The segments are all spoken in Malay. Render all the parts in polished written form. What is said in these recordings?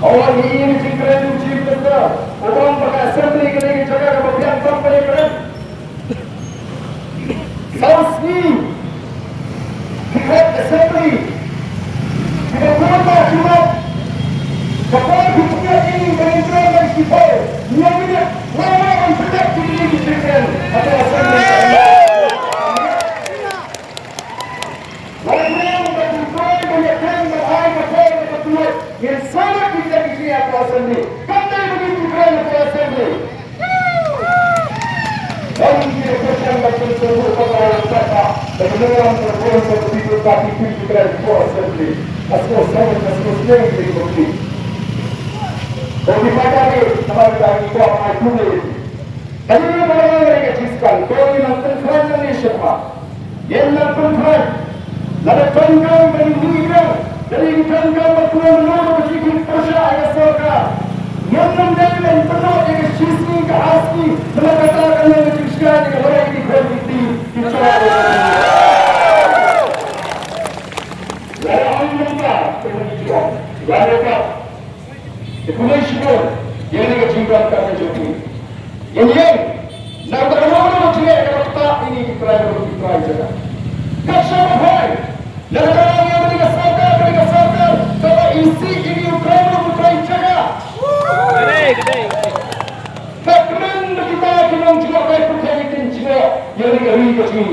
और ini Jingkren chief minister orang pakai assembly ke lagi jaga kemudian sampai ke Sausni kita assembly kita berapa cuma kapal kita ini berinteraksi dengan kita yang ini lama yang sudah ini Jingkren atau assembly yang sangat kita dikira assembly. Pandai begitu keren assembly. Dan kita percaya betul seluruh pegawai kata dengan berbuat seperti itu tapi kita keren assembly. Asal yang diberi. Jadi pada ini nama kita buat aku ni. Tadi mana mereka ciskan? Kau ini nanti keren ni siapa? Yang nanti keren. Lalu tanggung meninggal. Dari tanggal berkurang menurut bersikap persyaratan serta yang mendalam penuh dengan sisi ke asli telah katakan yang diciptakan dengan orang ini kualiti dicara lalu anda penunjuk lalu kepolisian yang diciptakan menjadi ini nak berlalu dia kalau tak ini kerana saja kasih lalu yang dikasihkan kalau isi ini Ukraina jaga. Gede. Kekeren kita kena juga baik percayaan juga yang dikari kami.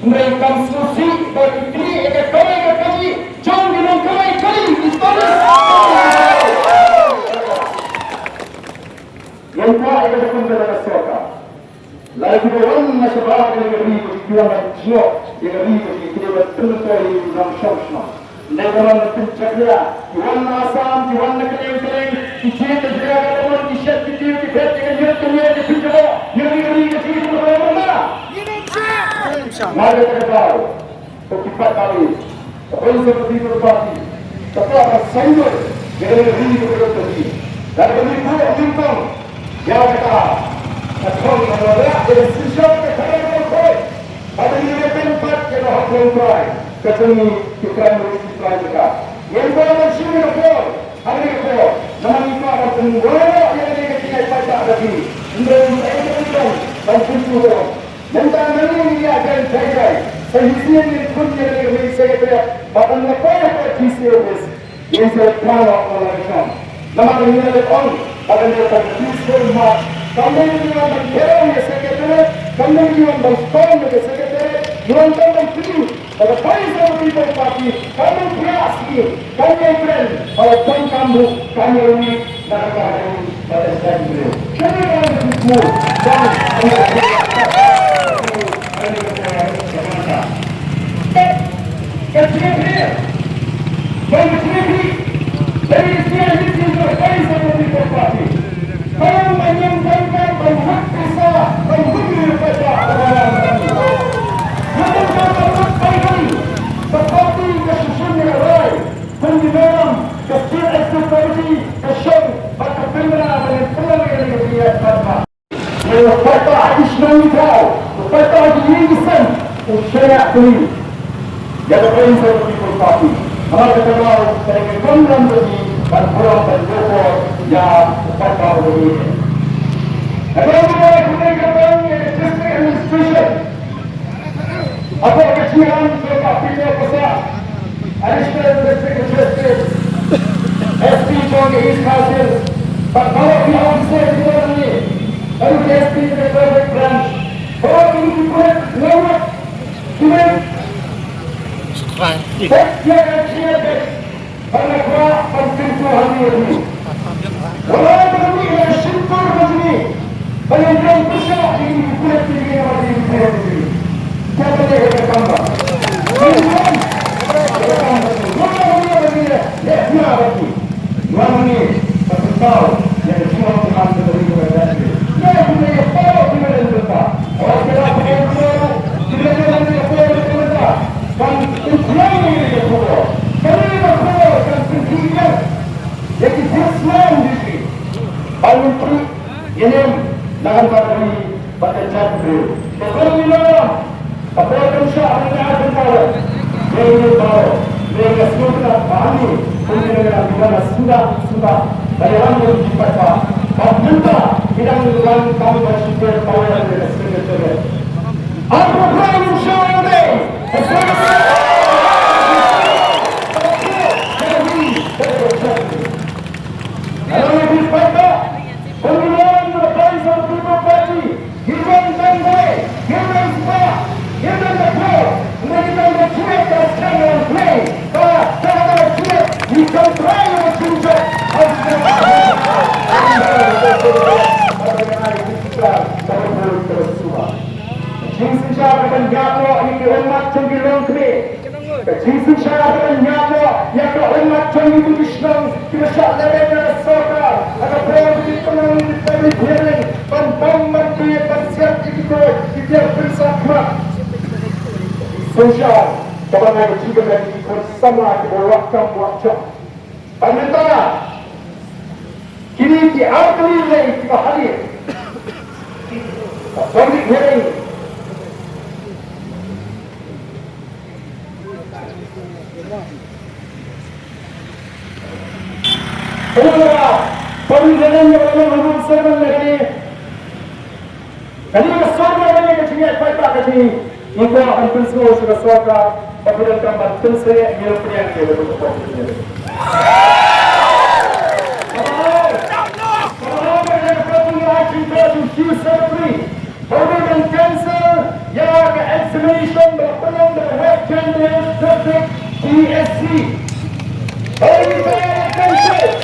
Mereka konstruksi bagi diri agar kami jangan dengan kami historis. Yang tak ada pembelaan soka. Lagi orang masyarakat yang dikari kita juga yang dikari kita betul-betul dalam syarikat. Negara pencakla, Iwan Asam, Iwan Keleng, Ijin terjaga dalam isyat kecil kita dengan nyerutnya di pinjau, nyeri kecil itu berapa? Mari kita tahu, cepat kali, apa seperti itu berarti, tetap bersaing dengan itu berarti. Dan begitu bintang, yang kita akan menolak dari sisiap keterangan koi, pada ini tempat kita akan try, ketemu kita juga. Yang berada di sini hari itu, nama kita akan tenggelam yang kita baca tadi. Menjadi dan pintu. Tentang ini dia akan jaga. Sehingga ini pun yang kami Secretariat. Bahkan apa yang terjadi yang saya tahu orang nama ini adalah on. Bahkan dia terjadi march. Kami ini yang bergerak di Secretariat. Kami ini yang berspon di Secretariat. Yang terjadi pada Pyndep People Party, kami berhasil, kami keren, kalau tuan kamu, kami ini negara ini pada saat ini. Kami akan berjumpa dan Secretariat dan Secretary dari sekian sisi berkait sama People's Party. Kau menyampaikan bahwa kesalahan menghubungi kepada orang-orang ini. Namun kata berkaitan seperti kesusunnya rai pendidikan kecil eksekusi kesyong atau pembinaan dengan pelanggan yang dilakukan. Berkata additional kau, berkata dirisan usia ini. Yang berkait sama People's Party. Maka kalau saya kembali bagi dan pulang dan joko yang berkata begini. Kalau kita gunakan district administration, apa kecilan sebab kita besar, additional district administration, SP from the East Council, but kalau kita officer di dalam ini, lalu SP dari Private Branch, kalau ini dibuat lewat, kita dia kecil karena kuat penting hari ini. Walaupun ini yang simpul begini, kalau yang besar ini kulit tinggi yang ada di sini. Siapa dia yang tambah? Kemudian, mana begini? Ya, mana begini? Mana ni? Satu tahun yang semua tuhan beri kepada dia. Dia punya power kita yang besar. Orang kita punya power, kita punya power besar. Kan Islam ini power. Kami power kan tingginya. Jadi Islam di sini. Menteri ini dalam kali pada jatuh. Kalau ini apa yang saya akan tahu? Mereka tahu. Mereka sudah pahami. Mereka sudah dari orang yang dipakai. Dan juga tidak melakukan kami bersyukur Tawiar dan Secretariat. Apa yang Shwa ini? Kalau lebih baik, pemilihan berkait sama People's Party, Jingkren sampai, Jingkren Shwa, Jingkren Tawiar, mereka bercuit dan sekarang play. Kalau bercuit, dikontrol oleh Pyndep. Jingkren akan jatuh ini hormat cenggilang kini. Jingkren akan jatuh yang hormat cenggilang Islam. Kita syaklah dengan sokar. Agar berada di tengah dari piring. Pembang dia bersiap ikut. Dia bersama. Sosial. Kalau ada juga yang ikut sama di bawah waktu. Sementara kini di akhir lagi kita hadir. Public hearing. Kedua, pemilihan yang berlaku sebelum ini. Kali ini semua orang yang kecil baik kecil, itu akan pensiun sudah suaka, apabila kamu pensiun yang pilihan dia betul betul. Kalau yang pemilihan kita itu Q73, pemilihan cancel yang examination berpeluang dengan candidate district TSC. Hari saya cancel.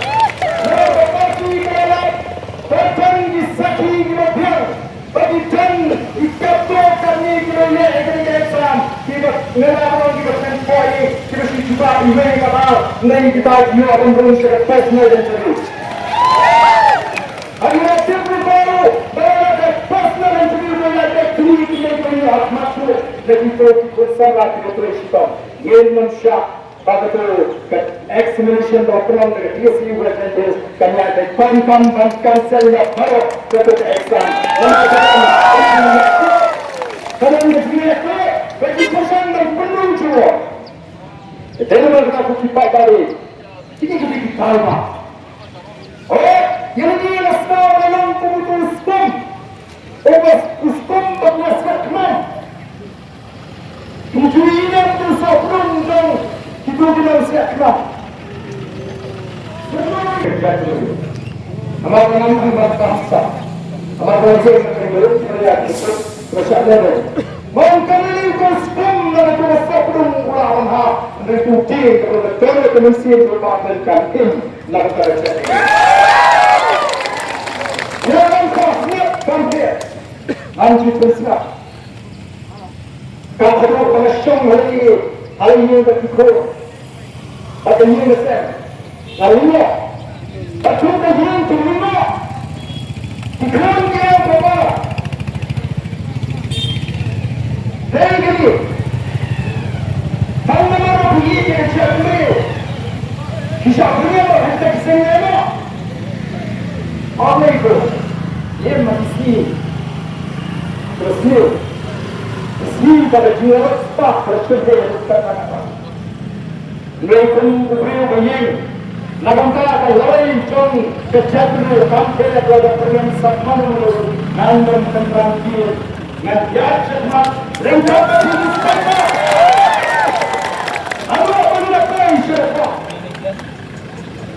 Bagikan ikatlah kami kerana exam kita melawan kita sempoi kita cuba email kapal naik kita dia akan berusaha personal dan serius. Hari ini baru ada personal dan serius ada klinik yang punya masuk dan itu bersama kita terus kita. Yang manusia pada tu examination document dengan TSC representatives kanya ada pangkam cancel yang baru untuk exam. Kalau anda lihat, bagi pesan dan penuh juga. Jangan kita kipai balik. Ini kita kipai pak. Oh, yang ini adalah dalam kebutuhan hukum. Hukum berasal kemana? Tujuan itu sebelum dan itu tidak siap. Amal-amal yang berbahasa. Amal-amal yang berbahasa itu masalah. Mungkin ini kostum dan itu sebelum ulama berikuti kepada komisi berbahagian ini nak kerja. Jangan kosmet bangkit. Anjir bersiap. Kalau pengasung hari hal ini berikut. Pada ini besar. Lalu, betul betul terima. Dikran dia berapa? Lagi. Kalau mana pergi ke Jingkren, kisah beliau hendak sengaja. Apa itu? Ia masih terus pada jiwa tak tersedia untuk apa. Mereka beriu bayang, nagangka lain jom kejadian sampai ada perang sama nandang tentang Iaid cuma rencana ini saja. Allah menyertai siapa?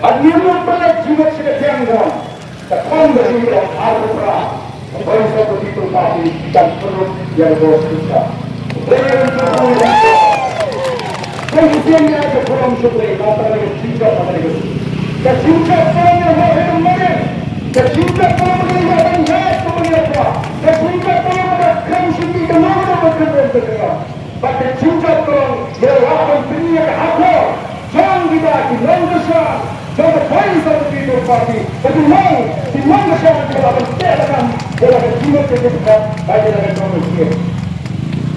Admiral pelak jiwa Jingkren. Takkan berhubung Ardent. Bagi satu itu pasti dan perlu yang berdosa. Kemudiannya ada kurang syukur antara cinta sama dengan cinta orang yang mahu menang, cinta orang yang mahu Iaid kemudian apa? Cinta orang yang kamu sendiri kenapa berkerja? Pada cinta orang yang lawan dunia apa? Jangan dibagi langkah. Jangan bagi satu itu pasti. Bagaimana? Di mana siapa yang akan terdapat dalam jiwa kita bagi dalam manusia.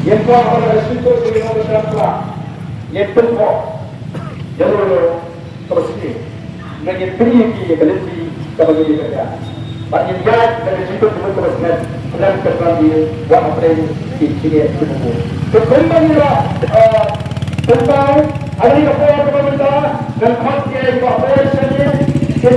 Yang pertama adalah situ dengan masyarakat. Yang kedua, jalur terusnya. Dengan pergi kelenti sebagai kerja. Bagi Iaid dari situ terusnya dan terkembali wahai premi di sini semua. Kembalilah tentang ada yang pemerintah dan khas yang operasinya yang